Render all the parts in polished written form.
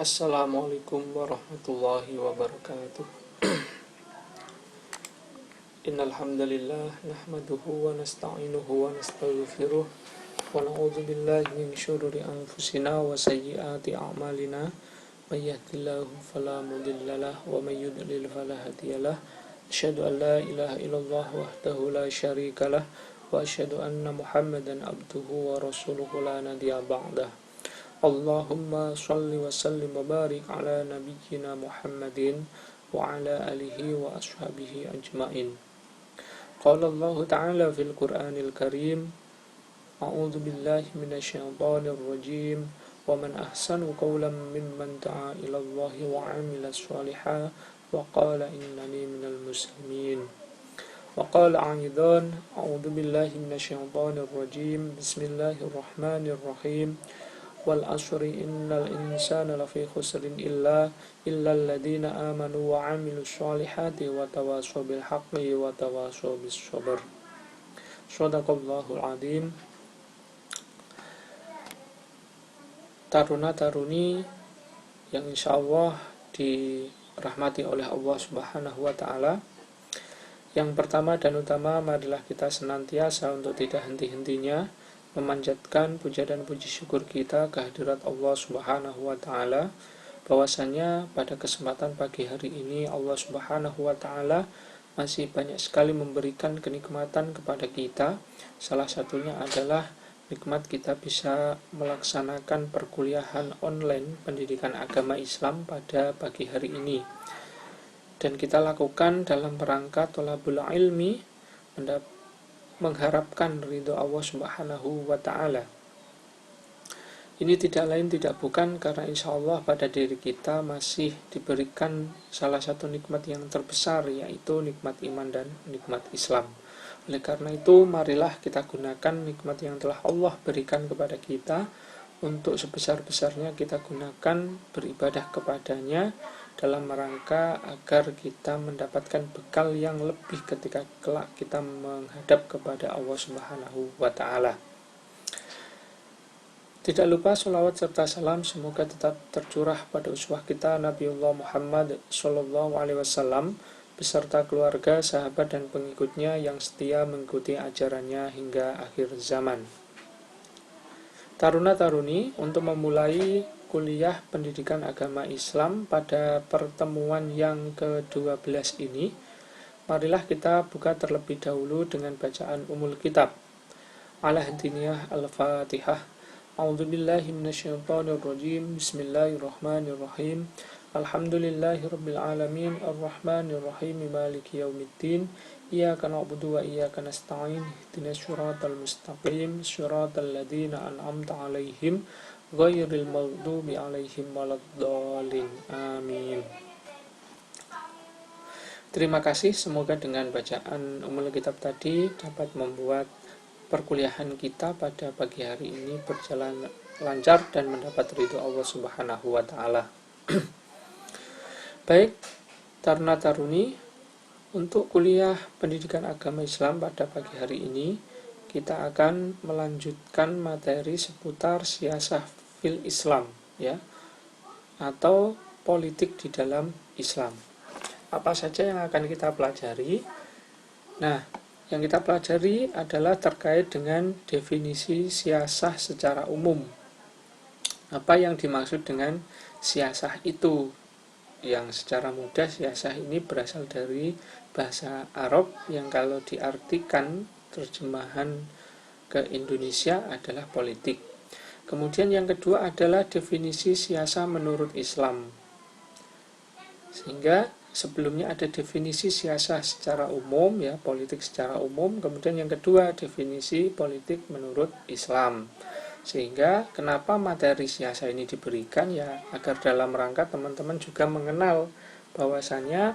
Assalamualaikum warahmatullahi wabarakatuh. Innal hamdalillah nahmaduhu wa nasta'inuhu wa nastaghfiruh wa na'udzu billahi min syururi anfusina wa sayyiati a'malina. May yahdihillahu fala mudhillalah wa may yudlil fala hadiyalah. Asyhadu an la ilaha illallah wahdahu la syarikalah wa asyhadu anna Muhammadan abduhu wa rasuluhu la nabiyya ba'dah. Allahumma shalli wa sallim wa barik ala nabiyyina Muhammadin wa ala alihi wa ashabihi ajma'in. Qala Allah ta'ala fil Qur'anil Karim, a'udzu billahi minasyaitonir rajim, wa man ahsanu qawlan mimman da'a ila Allah wa 'amila shalihan wa qala innani minal muslimin. Wa qala aidan, a'udzu billahi minasyaitonir rajim, bismillahirrahmanirrahim. Wal asri innal insana lafi khusrin illa alladziina aamanu wa 'amilus shalihati wa tawashaw bil haqqi wa tawashaw bis sabr. Shadaqallahul adzim. Taruna-taruni yang insyaallah dirahmati oleh Allah Subhanahu wa taala. Yang pertama dan utama, marilah kita senantiasa untuk tidak henti-hentinya memanjatkan puja dan puji syukur kita kehadirat Allah Subhanahu wa taala, bahwasanya pada kesempatan pagi hari ini Allah Subhanahu wa taala masih banyak sekali memberikan kenikmatan kepada kita. Salah satunya adalah nikmat kita bisa melaksanakan perkuliahan online pendidikan agama Islam pada pagi hari ini. Dan kita lakukan dalam rangka thalabul ilmi, mengharapkan ridho Allah Subhanahu wa ta'ala. Ini tidak lain tidak bukan karena insya Allah pada diri kita masih diberikan salah satu nikmat yang terbesar, yaitu nikmat iman dan nikmat Islam. Oleh karena itu, marilah kita gunakan nikmat yang telah Allah berikan kepada kita untuk sebesar-besarnya kita gunakan beribadah kepadanya, dalam rangka agar kita mendapatkan bekal yang lebih ketika kelak kita menghadap kepada Allah Subhanahu wa ta'ala. Tidak lupa sholawat serta salam semoga tetap tercurah pada uswah kita Nabiullah Muhammad sallallahu alaihi wasallam beserta keluarga, sahabat dan pengikutnya yang setia mengikuti ajarannya hingga akhir zaman. Taruna-taruni, untuk memulai kuliah pendidikan agama Islam pada pertemuan yang ke-12 ini, marilah kita buka terlebih dahulu dengan bacaan umul kitab. Al-Hadiniyah Al-Fatihah. A'udzubillahi minasyaitonirrajim. Bismillahirrahmanirrahim. Alhamdulillahirabbil alamin, arrahmanirrahim, maliki yaumiddin. Iyyaka na'budu wa iyyaka nasta'in. Ihdinas siratal mustaqim, siratal ladzina an'amta 'alaihim ghairil maghdubi 'alaihim waladdallin. Amin. Terima kasih, semoga dengan bacaan umul kitab tadi dapat membuat perkuliahan kita pada pagi hari ini berjalan lancar dan mendapat ridho Allah Subhanahu wa taala. Baik, taruna-taruni, untuk kuliah pendidikan agama Islam pada pagi hari ini kita akan melanjutkan materi seputar siyasah fil Islam, ya, atau politik di dalam Islam. Apa saja yang akan kita pelajari? Nah, yang kita pelajari adalah terkait dengan definisi siyasah secara umum. Apa yang dimaksud dengan siyasah itu? Yang secara mudah, siyasah ini berasal dari bahasa Arab yang kalau diartikan terjemahan ke Indonesia adalah politik. Kemudian yang kedua adalah definisi siyasah menurut Islam. Sehingga sebelumnya ada definisi siyasah secara umum, ya, politik secara umum. Kemudian yang kedua definisi politik menurut Islam. Sehingga kenapa materi siyasah ini diberikan, ya, agar dalam rangka teman-teman juga mengenal bahwasannya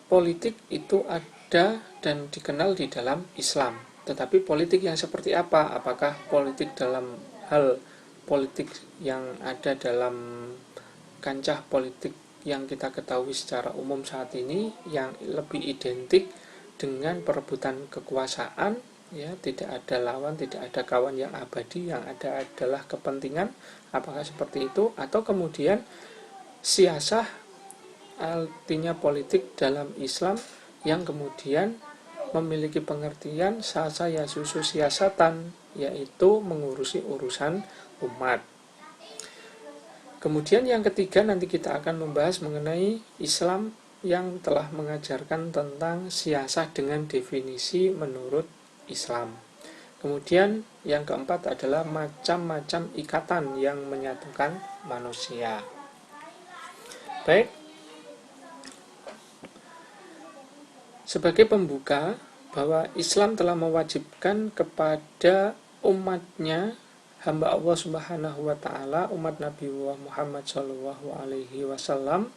politik itu ada dan dikenal di dalam Islam. Tetapi politik yang seperti apa? Apakah politik dalam hal politik yang ada dalam kancah politik yang kita ketahui secara umum saat ini, yang lebih identik dengan perebutan kekuasaan, ya, tidak ada lawan, tidak ada kawan yang abadi, yang ada adalah kepentingan, Apakah seperti itu? Atau kemudian siasah artinya politik dalam Islam yang kemudian memiliki pengertian sasa ya susu siasatan, yaitu mengurusi urusan umat. Kemudian yang ketiga nanti kita akan membahas mengenai Islam yang telah mengajarkan tentang siasah dengan definisi menurut Islam. Kemudian yang keempat adalah macam-macam ikatan yang menyatukan manusia. Baik, sebagai pembuka bahwa Islam telah mewajibkan kepada umatnya, hamba Allah Subhanahu wa taala, umat Nabi Muhammad Shallallahu alaihi wasallam,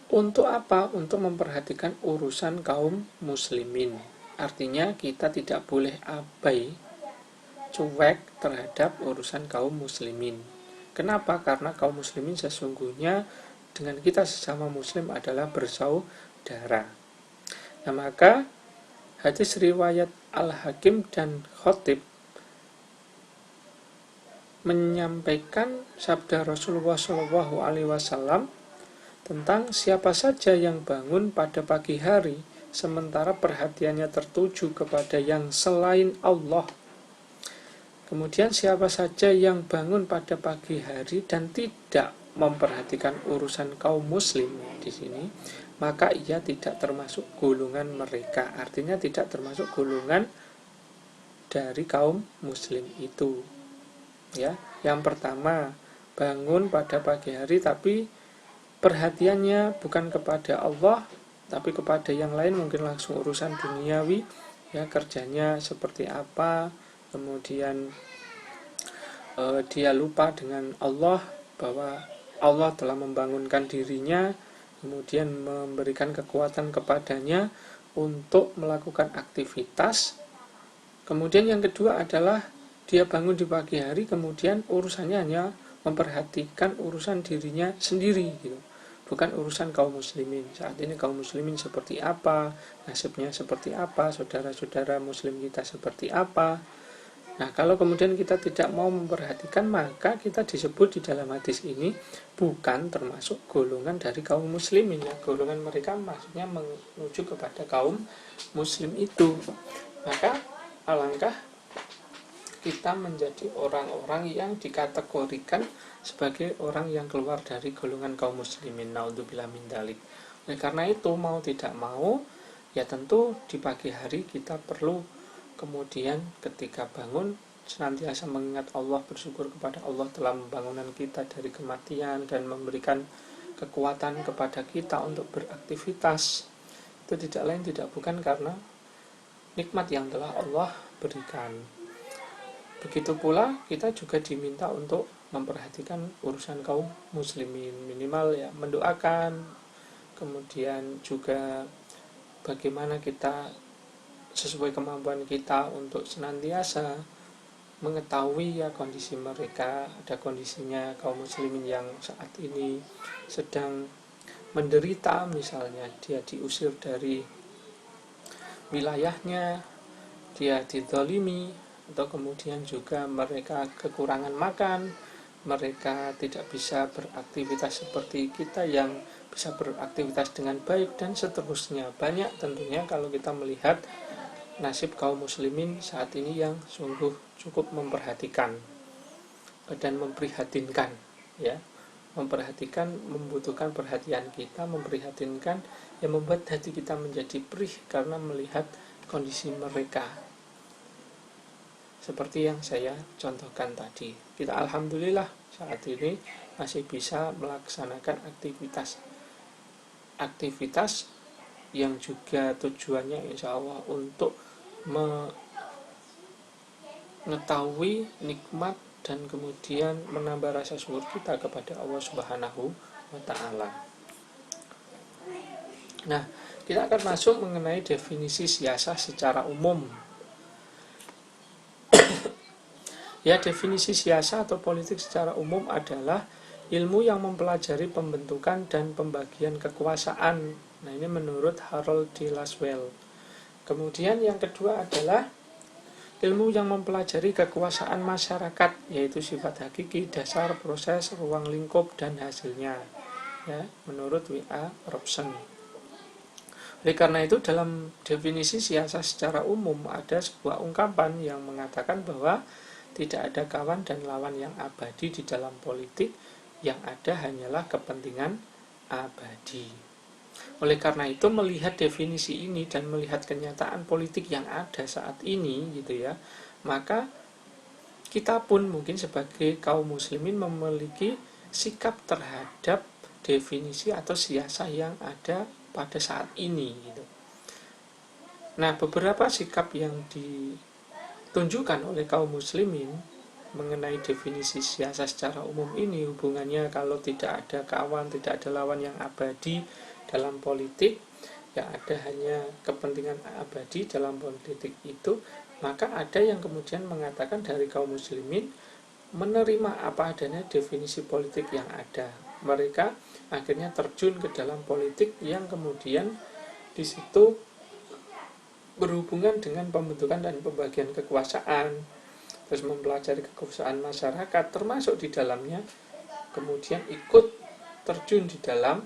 untuk apa? Untuk memperhatikan urusan kaum muslimin. Artinya kita tidak boleh abai, cuek terhadap urusan kaum muslimin. Kenapa? Karena kaum muslimin sesungguhnya dengan kita sesama muslim adalah bersaudara. Nah, maka hadis riwayat Al-Hakim dan Khotib menyampaikan sabda Rasulullah SAW tentang siapa saja yang bangun pada pagi hari sementara perhatiannya tertuju kepada yang selain Allah. Kemudian siapa saja yang bangun pada pagi hari dan tidak memperhatikan urusan kaum muslim di sini, maka ia tidak termasuk golongan mereka. Artinya tidak termasuk golongan dari kaum muslim itu. Ya, yang pertama, bangun pada pagi hari tapi perhatiannya bukan kepada Allah tapi kepada yang lain, mungkin langsung urusan duniawi, ya, kerjanya seperti apa, kemudian dia lupa dengan Allah, bahwa Allah telah membangunkan dirinya, kemudian memberikan kekuatan kepadanya untuk melakukan aktivitas. Kemudian yang kedua adalah dia bangun di pagi hari, kemudian urusannya hanya memperhatikan urusan dirinya sendiri, gitu. Bukan urusan kaum muslimin. Saat ini kaum muslimin seperti apa, nasibnya seperti apa, saudara-saudara muslim kita seperti apa. Nah, kalau kemudian kita tidak mau memperhatikan, maka kita disebut di dalam hadis ini bukan termasuk golongan dari kaum muslimin. Ya, golongan mereka maksudnya menuju kepada kaum muslim itu. Maka alangkah kita menjadi orang-orang yang dikategorikan sebagai orang yang keluar dari golongan kaum muslimin. Naudzubillah min dzalik. Oleh karena itu, mau tidak mau, ya tentu di pagi hari kita perlu kemudian ketika bangun senantiasa mengingat Allah, bersyukur kepada Allah telah membangunkan kita dari kematian dan memberikan kekuatan kepada kita untuk beraktivitas. Itu tidak lain tidak bukan karena nikmat yang telah Allah berikan. Begitu pula kita juga diminta untuk memperhatikan urusan kaum muslimin, minimal ya mendoakan, kemudian juga bagaimana kita sesuai kemampuan kita untuk senantiasa mengetahui ya kondisi mereka. Ada kondisinya kaum muslimin yang saat ini sedang menderita, misalnya dia diusir dari wilayahnya, dia dizalimi, atau kemudian juga mereka kekurangan makan, mereka tidak bisa beraktivitas seperti kita yang bisa beraktivitas dengan baik, dan seterusnya. Banyak tentunya kalau kita melihat nasib kaum muslimin saat ini yang sungguh cukup memperhatikan dan memprihatinkan, ya, memperhatikan, membutuhkan perhatian kita, memprihatinkan, yang membuat hati kita menjadi perih karena melihat kondisi mereka seperti yang saya contohkan tadi. Kita alhamdulillah saat ini masih bisa melaksanakan aktivitas yang juga tujuannya insya Allah untuk mengetahui nikmat dan kemudian menambah rasa syukur kita kepada Allah Subhanahu wa ta'ala. Nah, kita akan masuk mengenai definisi siasah secara umum. Ya, definisi siasah atau politik secara umum adalah ilmu yang mempelajari pembentukan dan pembagian kekuasaan. Nah, ini menurut Harold D. Laswell. Kemudian yang kedua adalah ilmu yang mempelajari kekuasaan masyarakat, yaitu sifat hakiki, dasar, proses, ruang lingkup, dan hasilnya, ya, menurut W.A. Robson. Oleh karena itu, dalam definisi siasat secara umum ada sebuah ungkapan yang mengatakan bahwa tidak ada kawan dan lawan yang abadi di dalam politik, yang ada hanyalah kepentingan abadi. Oleh karena itu, melihat definisi ini dan melihat kenyataan politik yang ada saat ini, gitu ya, maka kita pun mungkin sebagai kaum muslimin memiliki sikap terhadap definisi atau siasat yang ada pada saat ini, gitu. Nah, beberapa sikap yang ditunjukkan oleh kaum muslimin mengenai definisi siasat secara umum ini, hubungannya kalau tidak ada kawan, tidak ada lawan yang abadi dalam politik, yang ada hanya kepentingan abadi dalam politik itu, maka ada yang kemudian mengatakan dari kaum muslimin menerima apa adanya definisi politik yang ada. Mereka akhirnya terjun ke dalam politik yang kemudian di situ berhubungan dengan pembentukan dan pembagian kekuasaan, terus mempelajari kekuasaan masyarakat, termasuk di dalamnya kemudian ikut terjun di dalam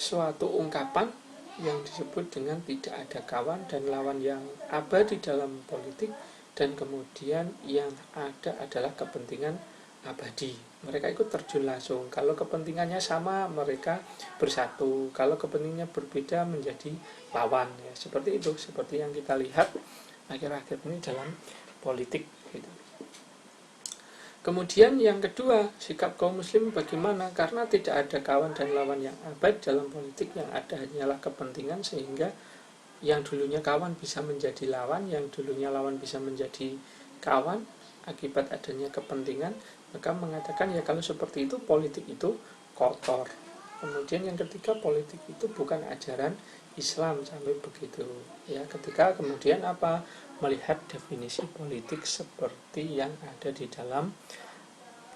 suatu ungkapan yang disebut dengan tidak ada kawan dan lawan yang abadi dalam politik, dan kemudian yang ada adalah kepentingan abadi. Mereka ikut terjun langsung. Kalau kepentingannya sama, mereka bersatu. Kalau kepentingannya berbeda, menjadi lawan. Ya, seperti itu, seperti yang kita lihat akhir-akhir ini dalam politik, gitu. Kemudian yang kedua, sikap kaum muslim bagaimana? Karena tidak ada kawan dan lawan yang abadi dalam politik, yang ada hanyalah kepentingan, sehingga yang dulunya kawan bisa menjadi lawan, yang dulunya lawan bisa menjadi kawan akibat adanya kepentingan. Maka mengatakan, ya kalau seperti itu politik itu kotor. Kemudian yang ketiga, politik itu bukan ajaran Islam, sampai begitu. Ya, ketika kemudian apa? Melihat definisi politik seperti yang ada di dalam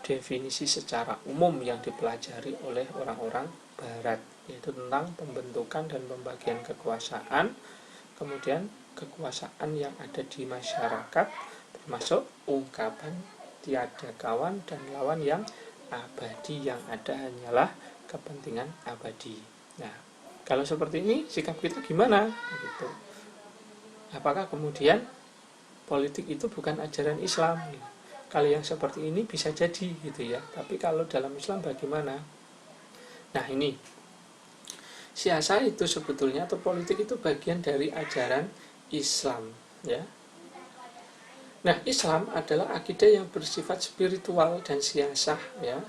definisi secara umum yang dipelajari oleh orang-orang barat, yaitu tentang pembentukan dan pembagian kekuasaan, kemudian kekuasaan yang ada di masyarakat, termasuk ungkapan tiada kawan dan lawan yang abadi, yang ada hanyalah kepentingan abadi. Nah, kalau seperti ini sikap kita gimana? Gitu. Apakah kemudian politik itu bukan ajaran Islam? Kalau yang seperti ini bisa jadi, gitu ya. Tapi kalau dalam Islam bagaimana? Nah, ini siasat itu sebetulnya, atau politik itu bagian dari ajaran Islam, ya. Nah, Islam adalah akidah yang bersifat spiritual dan siasah, ya.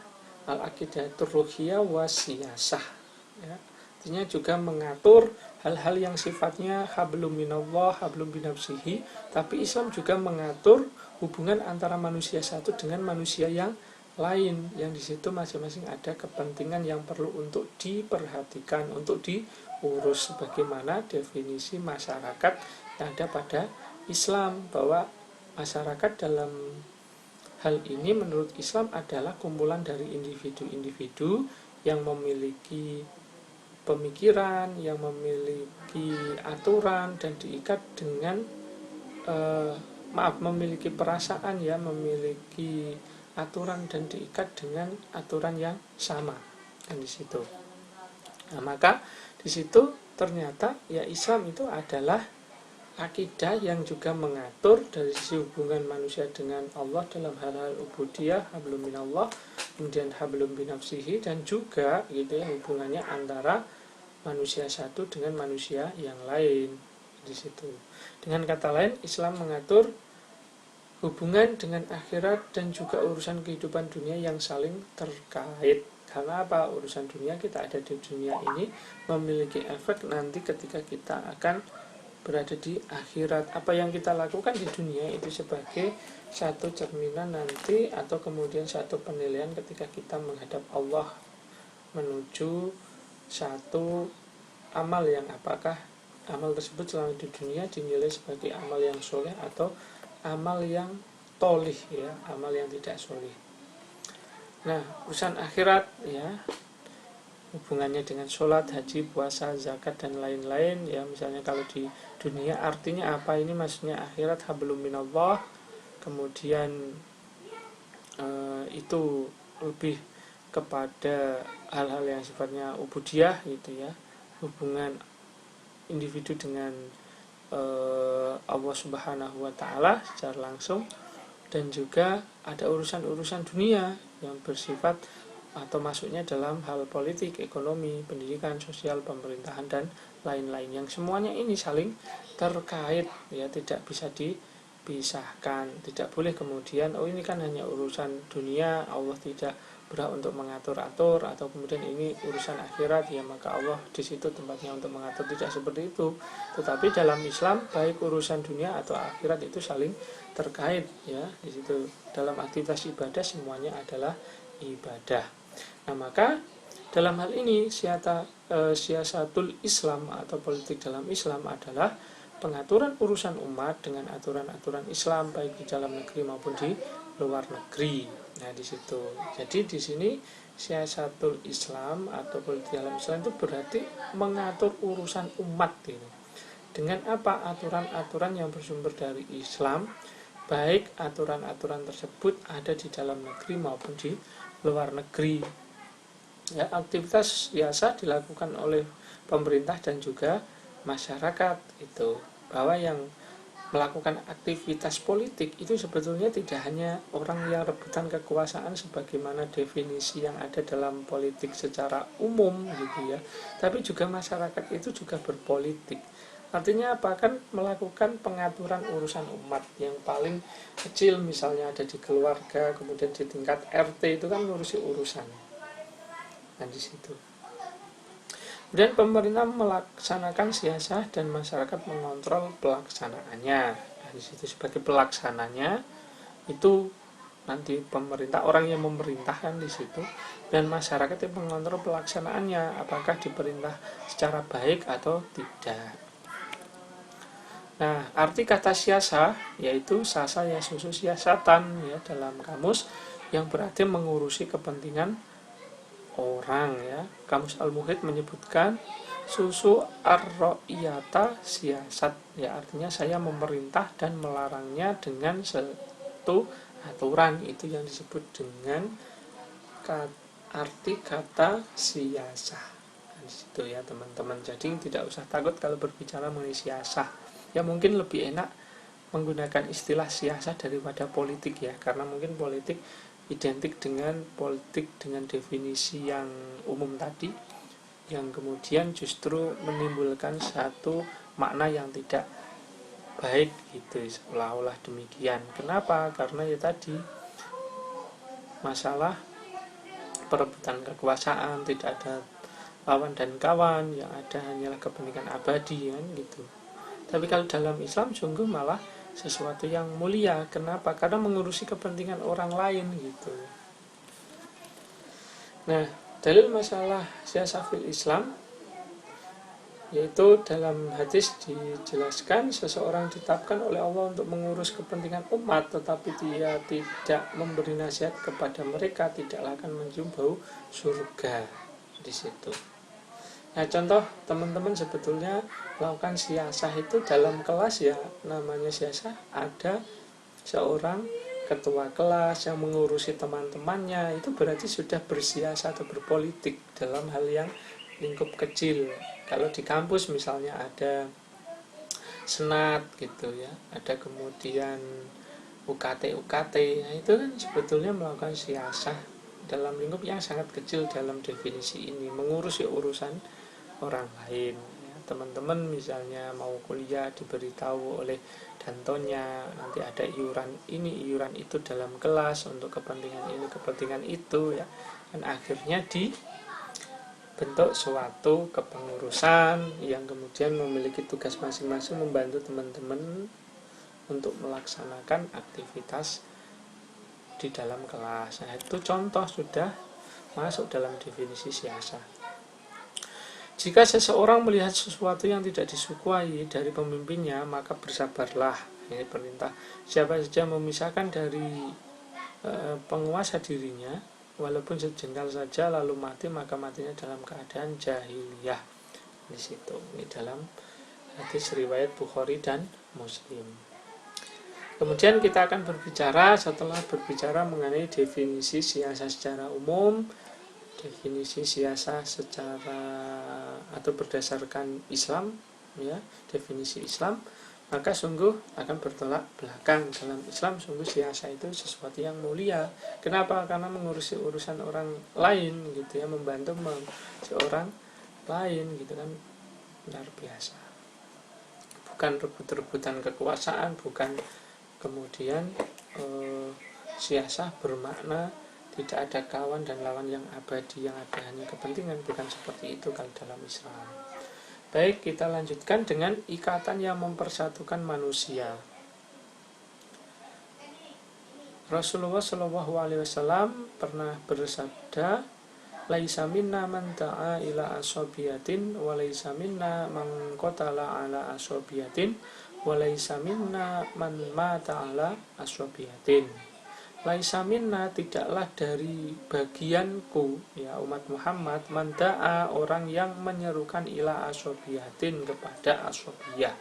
Al-aqidatur ruhiyah wa siyasah, ya. Artinya juga mengatur hal-hal yang sifatnya hablum minallah, hablum binafsihi, tapi Islam juga mengatur hubungan antara manusia satu dengan manusia yang lain, yang di situ masing-masing ada kepentingan yang perlu untuk diperhatikan, untuk diurus, sebagaimana definisi masyarakat yang ada pada Islam, bahwa masyarakat dalam hal ini menurut Islam adalah kumpulan dari individu-individu yang memiliki pemikiran, yang memiliki aturan dan diikat dengan memiliki perasaan, ya, memiliki aturan dan diikat dengan aturan yang sama, dan di situ. Nah, maka di situ ternyata ya Islam itu adalah akidah yang juga mengatur dari sisi hubungan manusia dengan Allah dalam hal-hal ubudiyah, hablum minallah, kemudian hablum binafsihi, dan juga gitu ya, hubungannya antara manusia satu dengan manusia yang lain di situ. Dengan kata lain, Islam mengatur hubungan dengan akhirat dan juga urusan kehidupan dunia yang saling terkait. Karena apa? Urusan dunia kita ada di dunia ini memiliki efek nanti ketika kita akan berada di akhirat. Apa yang kita lakukan di dunia itu sebagai satu cerminan nanti, atau kemudian satu penilaian ketika kita menghadap Allah, menuju satu amal yang apakah amal tersebut selama di dunia dinilai sebagai amal yang soleh atau amal yang tolih, ya, amal yang tidak soleh. Nah, urusan akhirat, ya, hubungannya dengan sholat, haji, puasa, zakat, dan lain-lain. Ya, misalnya kalau di dunia artinya apa, ini maksudnya akhirat, hablum minallah. Kemudian itu lebih kepada hal-hal yang sifatnya ubudiyah gitu ya, hubungan individu dengan Allah Subhanahu wa taala secara langsung. Dan juga ada urusan-urusan dunia yang bersifat atau masuknya dalam hal politik, ekonomi, pendidikan, sosial, pemerintahan, dan lain-lain, yang semuanya ini saling terkait ya, tidak bisa dipisahkan. Tidak boleh kemudian ini kan hanya urusan dunia, Allah tidak berhak untuk mengatur-atur, atau kemudian ini urusan akhirat ya maka Allah di situ tempatnya untuk mengatur. Tidak seperti itu. Tetapi dalam Islam baik urusan dunia atau akhirat itu saling terkait ya. Di situ dalam aktivitas ibadah semuanya adalah ibadah. Nah, maka dalam hal ini siasatul Islam atau politik dalam Islam adalah pengaturan urusan umat dengan aturan-aturan Islam baik di dalam negeri maupun di luar negeri. Nah, di situ. Jadi di sini siasatul Islam atau politik dalam Islam itu berarti mengatur urusan umat gitu. Dengan apa? Aturan-aturan yang bersumber dari Islam, baik aturan-aturan tersebut ada di dalam negeri maupun di luar negeri. Ya, aktivitas siasa dilakukan oleh pemerintah dan juga masyarakat itu. Bahwa yang melakukan aktivitas politik itu sebetulnya tidak hanya orang yang rebutan kekuasaan sebagaimana definisi yang ada dalam politik secara umum gitu ya, tapi juga masyarakat itu juga berpolitik. Artinya apa? Kan melakukan pengaturan urusan umat yang paling kecil misalnya ada di keluarga, kemudian di tingkat RT itu kan ngurusi urusan. Nah, di situ. Kemudian pemerintah melaksanakan siasah dan masyarakat mengontrol pelaksanaannya. Nah, di situ sebagai pelaksananya itu nanti pemerintah, orang yang memerintahkan di situ, dan masyarakat yang mengontrol pelaksanaannya, apakah diperintah secara baik atau tidak. Nah, arti kata siasah yaitu sasa ya susu siasatan ya dalam kamus, yang berarti mengurusi kepentingan orang ya. Kamus Al-Muhit menyebutkan susu ar-ro'iyata siasat ya, artinya saya memerintah dan melarangnya dengan satu aturan. Itu yang disebut dengan arti kata siasah. Di situ ya teman-teman. Jadi tidak usah takut kalau berbicara mengenai siasah. Ya mungkin lebih enak menggunakan istilah siasah daripada politik ya, karena mungkin politik identik dengan politik dengan definisi yang umum tadi, yang kemudian justru menimbulkan satu makna yang tidak baik gitu, seolah-olah demikian. Kenapa? Karena ya tadi masalah perebutan kekuasaan, tidak ada lawan dan kawan, yang ada hanyalah kepentingan abadi kan gitu. Tapi kalau dalam Islam sungguh malah sesuatu yang mulia. Kenapa? Karena mengurusi kepentingan orang lain gitu. Nah, dalil masalah siasah fil Islam yaitu dalam hadis dijelaskan seseorang ditetapkan oleh Allah untuk mengurus kepentingan umat, tetapi dia tidak memberi nasihat kepada mereka, tidaklah akan mencium bau surga di situ. Nah, contoh teman-teman sebetulnya melakukan siasah itu dalam kelas ya, namanya siasah, ada seorang ketua kelas yang mengurusi teman-temannya, itu berarti sudah bersiasah atau berpolitik dalam hal yang lingkup kecil. Kalau di kampus misalnya ada senat gitu ya, ada kemudian UKT, nah itu kan sebetulnya melakukan siasah dalam lingkup yang sangat kecil dalam definisi ini, mengurusi urusan orang lain ya. Teman-teman misalnya mau kuliah diberitahu oleh dantonnya nanti ada iuran ini iuran itu dalam kelas untuk kepentingan ini kepentingan itu ya, dan akhirnya dibentuk suatu kepengurusan yang kemudian memiliki tugas masing-masing membantu teman-teman untuk melaksanakan aktivitas di dalam kelas. Nah, itu contoh sudah masuk dalam definisi siasah. Jika seseorang melihat sesuatu yang tidak disukai dari pemimpinnya, maka bersabarlah. Ini perintah. Siapa saja memisahkan dari penguasa dirinya, walaupun sejengkal saja lalu mati, maka matinya dalam keadaan jahiliyah. Di situ ini dalam hadis riwayat Bukhari dan Muslim. Kemudian kita akan berbicara, setelah berbicara mengenai definisi siasa secara umum, definisi siasa secara atau berdasarkan Islam, ya, definisi Islam, maka sungguh akan bertolak belakang. Dalam Islam sungguh siasa itu sesuatu yang mulia. Kenapa? Karena mengurusi urusan orang lain gitu ya, membantu seorang lain gitu kan, luar biasa. Bukan rebut-rebutan kekuasaan, bukan kemudian siasa bermakna tidak ada kawan dan lawan yang abadi, yang ada hanya kepentingan. Bukan seperti itu kalau dalam Islam. Baik, kita lanjutkan dengan ikatan yang mempersatukan manusia. Rasulullah SAW pernah bersabda, "Laisa minna man ta'a ila asobiyatin, wa laisa minna man qatala ala asobiyatin, wa laisa minna man mata ala asobiyatin." Laisa minna, tidaklah dari bagianku, ya umat Muhammad, manda'a, orang yang menyerukan ila asobiyatin, kepada asobiyah.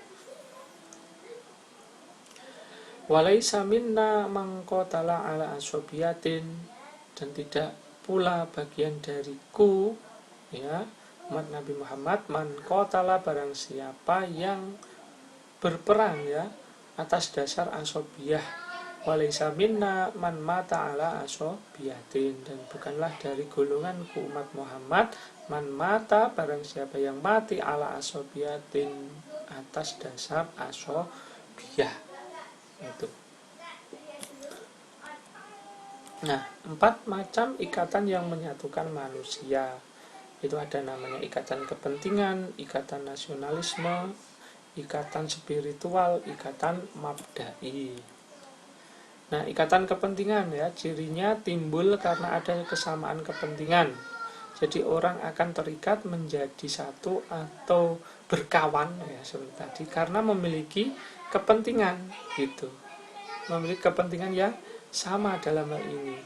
Walaisa minna mangkotala ala asobiyatin, dan tidak pula bagian dariku, ya umat Nabi Muhammad, mangkotala, barang siapa yang berperang, ya atas dasar asobiyah. Walaysa minna man mata ala asobiyatin, dan bukanlah dari golonganku umat Muhammad man mata, barang siapa yang mati ala asobiyatin, atas dasar asobiyah. Itu. Nah, 4 macam ikatan yang menyatukan manusia. Itu ada namanya ikatan kepentingan, ikatan nasionalisme, ikatan spiritual, ikatan mabda'i. Nah, ikatan kepentingan, ya, cirinya timbul karena ada kesamaan kepentingan. Jadi orang akan terikat menjadi satu atau berkawan, ya, seperti tadi, karena memiliki kepentingan, gitu. Memiliki kepentingan yang sama dalam hal ini.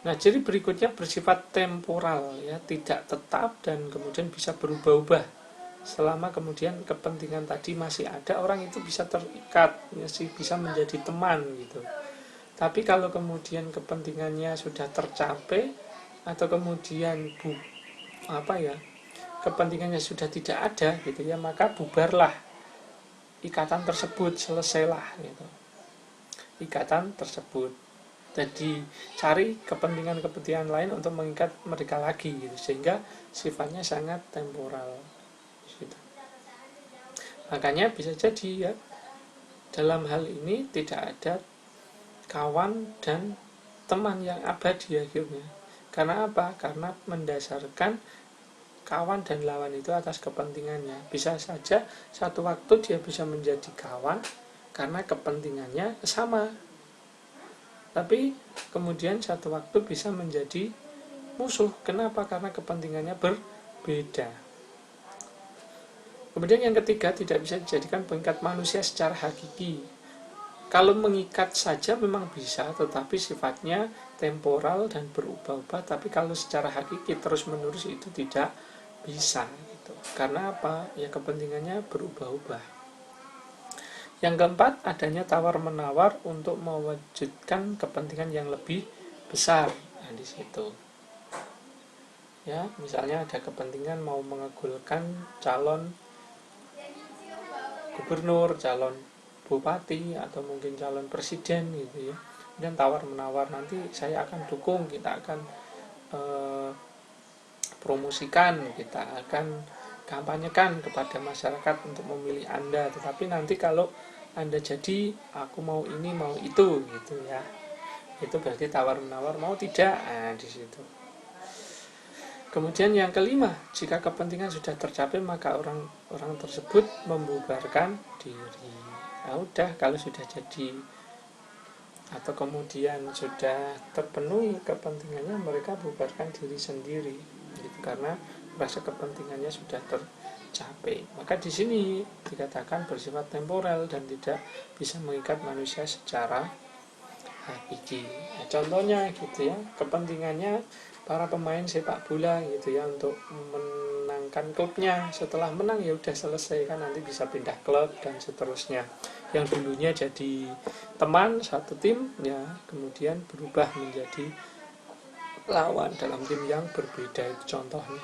Nah, ciri berikutnya bersifat temporal, ya, tidak tetap dan kemudian bisa berubah-ubah. Selama kemudian kepentingan tadi masih ada, orang itu bisa terikat, ya, bisa menjadi teman gitu. Tapi kalau kemudian kepentingannya sudah tercapai atau kemudian kepentingannya sudah tidak ada gitu ya, maka bubarlah ikatan tersebut, selesailah gitu. Ikatan tersebut. Jadi cari kepentingan-kepentingan lain untuk mengikat mereka lagi gitu, sehingga sifatnya sangat temporal. Gitu. Makanya bisa jadi, ya, dalam hal ini tidak ada kawan dan teman yang abadi akhirnya. Karena apa? Karena mendasarkan kawan dan lawan itu atas kepentingannya. Bisa saja satu waktu dia bisa menjadi kawan karena kepentingannya sama, tapi kemudian satu waktu bisa menjadi musuh. Kenapa? Karena kepentingannya berbeda. Kemudian yang ketiga, tidak bisa dijadikan pengikat manusia secara hakiki. Kalau mengikat saja memang bisa, tetapi sifatnya temporal dan berubah-ubah. Tapi kalau secara hakiki terus-menerus itu tidak bisa gitu. Karena apa? Ya, kepentingannya berubah-ubah. Yang keempat, adanya tawar-menawar untuk mewujudkan kepentingan yang lebih besar. Nah, di situ. Ya, misalnya ada kepentingan mau mengagulkan calon gubernur, calon bupati, atau mungkin calon presiden gitu ya. Dan tawar-menawar, nanti saya akan dukung, kita akan promosikan, kita akan kampanyekan kepada masyarakat untuk memilih Anda. Tetapi nanti kalau Anda jadi, aku mau ini, mau itu gitu ya. Itu berarti tawar-menawar, mau tidak. Nah, di situ. Kemudian yang kelima, jika kepentingan sudah tercapai, maka orang tersebut membubarkan diri. Nah, udah, kalau sudah jadi atau kemudian sudah terpenuhi kepentingannya, mereka bubarkan diri sendiri gitu, karena rasa kepentingannya sudah tercapai. Maka di sini dikatakan bersifat temporal dan tidak bisa mengikat manusia secara hakiki. Nah, contohnya gitu ya, kepentingannya para pemain sepak bola gitu ya untuk menangkan klubnya. Setelah menang ya udah selesai kan, nanti bisa pindah klub dan seterusnya. Yang dulunya jadi teman satu tim ya kemudian berubah menjadi lawan dalam tim yang berbeda, itu contohnya.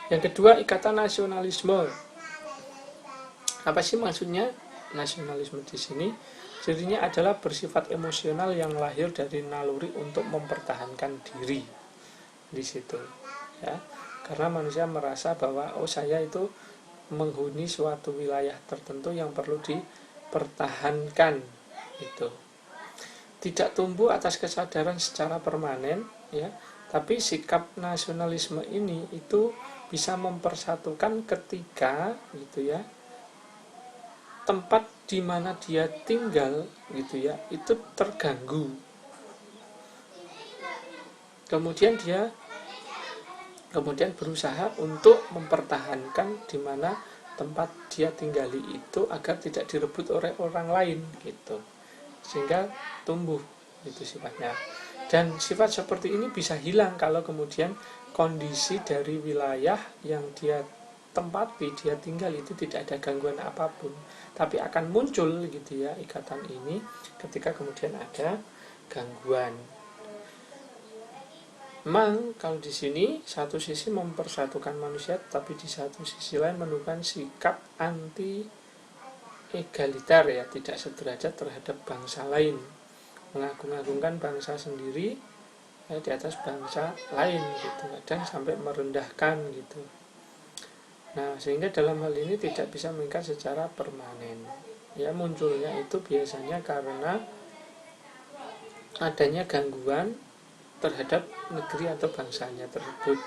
Yang kedua, ikatan nasionalisme. Apa sih maksudnya nasionalisme di sini? Cirinya adalah bersifat emosional yang lahir dari naluri untuk mempertahankan diri di situ, ya. Karena manusia merasa bahwa saya itu menghuni suatu wilayah tertentu yang perlu dipertahankan itu. Tidak tumbuh atas kesadaran secara permanen, ya. Tapi sikap nasionalisme ini itu bisa mempersatukan ketika gitu ya tempat di mana dia tinggal gitu ya itu terganggu. Kemudian dia berusaha untuk mempertahankan di mana tempat dia tinggali itu agar tidak direbut oleh orang lain gitu. Sehingga tumbuh itu sifatnya. Dan sifat seperti ini bisa hilang kalau kemudian kondisi dari wilayah yang dia tempati, dia tinggal itu tidak ada gangguan apapun. Tapi akan muncul gitu ya ikatan ini ketika kemudian ada gangguan. Memang kalau di sini satu sisi mempersatukan manusia, tapi di satu sisi lain menunjukkan sikap anti egaliter ya, tidak sederajat terhadap bangsa lain, mengagung-agungkan bangsa sendiri ya, di atas bangsa lain gitu, kadang sampai merendahkan gitu. Nah, sehingga dalam hal ini tidak bisa mengikat secara permanen. Ya, munculnya itu biasanya karena adanya gangguan terhadap negeri atau bangsanya tersebut.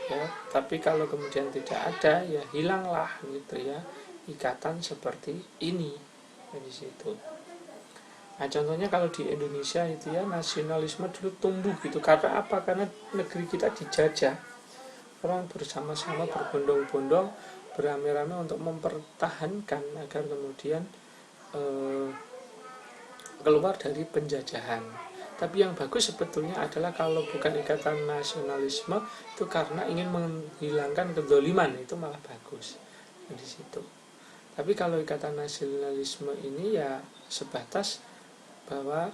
Ya, tapi kalau kemudian tidak ada, ya hilanglah gitu ya ikatan seperti ini di situ. Nah, contohnya kalau di Indonesia itu ya nasionalisme dulu tumbuh gitu. Karena apa? Karena negeri kita dijajah. Orang bersama-sama berbondong-bondong beramai-ramai untuk mempertahankan agar kemudian keluar dari penjajahan. Tapi yang bagus sebetulnya adalah kalau bukan ikatan nasionalisme itu karena ingin menghilangkan kedzaliman, itu malah bagus di situ. Tapi kalau ikatan nasionalisme ini ya sebatas bahwa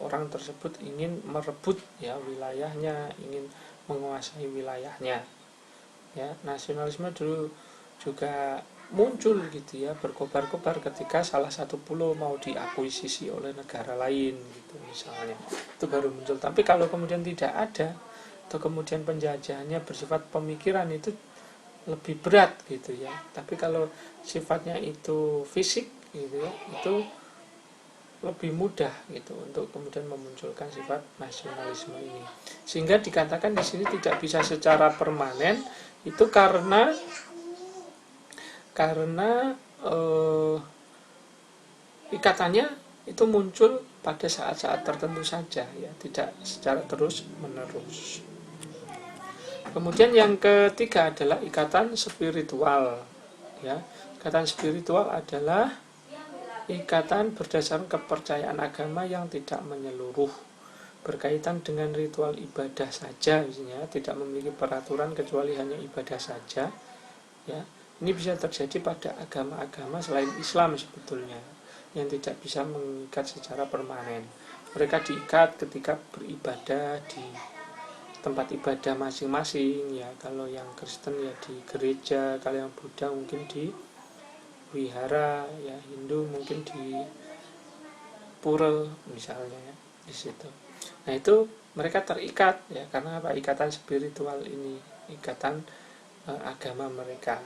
orang tersebut ingin merebut ya wilayahnya, ingin menguasai wilayahnya. Ya, nasionalisme dulu juga muncul gitu ya, berkobar-kobar ketika salah satu pulau mau diakuisisi oleh negara lain gitu misalnya. Itu baru muncul. Tapi kalau kemudian tidak ada atau kemudian penjajahannya bersifat pemikiran itu lebih berat gitu ya. Tapi kalau sifatnya itu fisik gitu ya, itu lebih mudah gitu untuk kemudian memunculkan sifat nasionalisme ini. Sehingga dikatakan di sini tidak bisa secara permanen itu karena ikatannya itu muncul pada saat-saat tertentu saja ya, tidak secara terus menerus. Kemudian yang ketiga adalah ikatan spiritual ya. Ikatan spiritual adalah ikatan berdasarkan kepercayaan agama yang tidak menyeluruh, berkaitan dengan ritual ibadah saja misalnya, tidak memiliki peraturan kecuali hanya ibadah saja ya. Ini bisa terjadi pada agama-agama selain Islam sebetulnya, yang tidak bisa mengikat secara permanen. Mereka diikat ketika beribadah di tempat ibadah masing-masing ya. Kalau yang Kristen ya di gereja, kalau yang Buddha mungkin di wihara ya, Hindu mungkin di pura misalnya ya, di situ. Nah, itu mereka terikat ya, karena apa? Ikatan spiritual ini, ikatan agama mereka.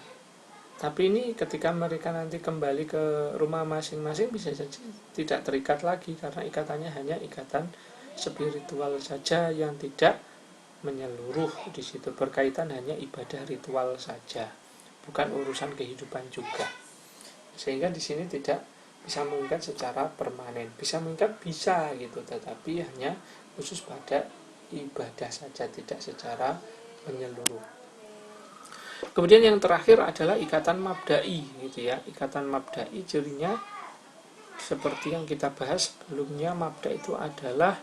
Tapi ini ketika mereka nanti kembali ke rumah masing-masing bisa saja tidak terikat lagi, karena ikatannya hanya ikatan spiritual saja yang tidak menyeluruh di situ, berkaitan hanya ibadah ritual saja, bukan urusan kehidupan juga. Sehingga di sini tidak bisa mengikat secara permanen. Bisa mengikat bisa gitu, tetapi hanya khusus pada ibadah saja, tidak secara menyeluruh. Kemudian yang terakhir adalah ikatan mabda'i gitu ya. Ikatan mabda'i cirinya seperti yang kita bahas sebelumnya, mabda itu adalah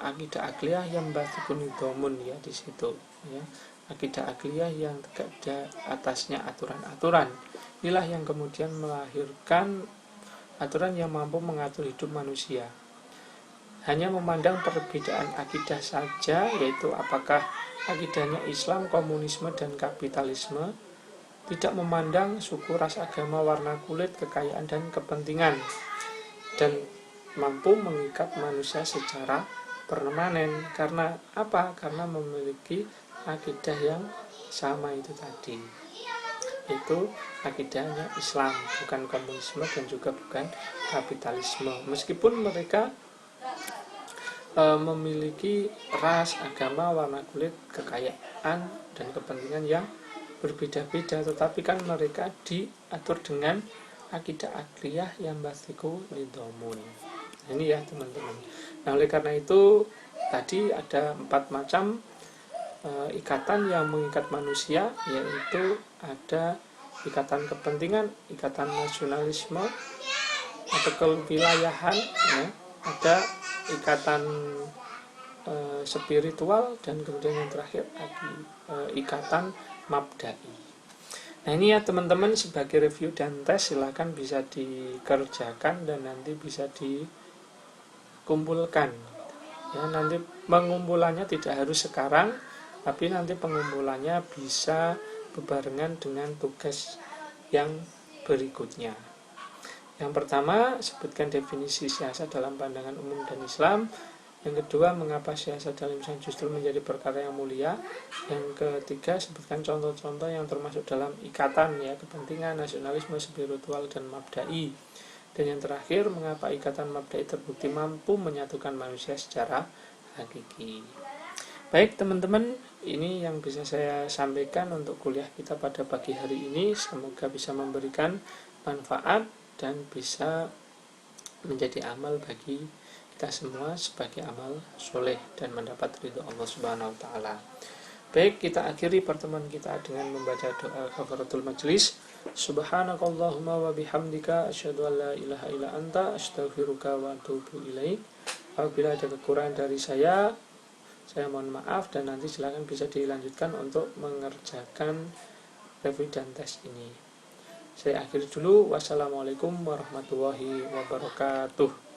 akidah akliyah yang batikun domun ya di situ ya. Akidah akliyah yang tegak atasnya aturan-aturan. Inilah yang kemudian melahirkan aturan yang mampu mengatur hidup manusia. Hanya memandang perbedaan akidah saja, yaitu apakah akidahnya Islam, komunisme, dan kapitalisme, tidak memandang suku, ras, agama, warna kulit, kekayaan, dan kepentingan, dan mampu mengikat manusia secara permanen. Karena apa? Karena memiliki akidah yang sama itu tadi, itu akidahnya Islam, bukan komunisme dan juga bukan kapitalisme. Meskipun mereka memiliki ras, agama, warna kulit, kekayaan, dan kepentingan yang berbeda-beda, tetapi kan mereka diatur dengan akidah akliyah yang basiku lidomun. Ini ya teman-teman. Nah, oleh karena itu tadi ada 4 macam ikatan yang mengikat manusia, yaitu ada ikatan kepentingan, ikatan nasionalisme atau kewilayahan ya, ada ikatan spiritual, dan kemudian yang terakhir ikatan mabdai. Nah, ini ya teman-teman sebagai review dan tes, silahkan bisa dikerjakan dan nanti bisa dikumpulkan ya. Nanti pengumpulannya tidak harus sekarang, tapi nanti pengumpulannya bisa bebarengan dengan tugas yang berikutnya. Yang pertama, sebutkan definisi siasat dalam pandangan umum dan Islam. Yang kedua, mengapa siasat dalam Islam justru menjadi perkara yang mulia. Yang ketiga, sebutkan contoh-contoh yang termasuk dalam ikatan ya, kepentingan, nasionalisme, spiritual, dan mabdai. Dan yang terakhir, mengapa ikatan mabdai terbukti mampu menyatukan manusia secara hakiki. Baik teman-teman, ini yang bisa saya sampaikan untuk kuliah kita pada pagi hari ini. Semoga bisa memberikan manfaat dan bisa menjadi amal bagi kita semua sebagai amal soleh dan mendapat ridho Allah Subhanahu wa taala. Baik, kita akhiri pertemuan kita dengan membaca doa kafaratul majlis. Subhanakallahumma wa bihamdika asyhadu an la ilaha illa anta astaghfiruka wa atubu ilaik. Apabila ada kekurangan dari saya mohon maaf, dan nanti silakan bisa dilanjutkan untuk mengerjakan review dan tes ini. Saya akhiri dulu. Wassalamualaikum warahmatullahi wabarakatuh.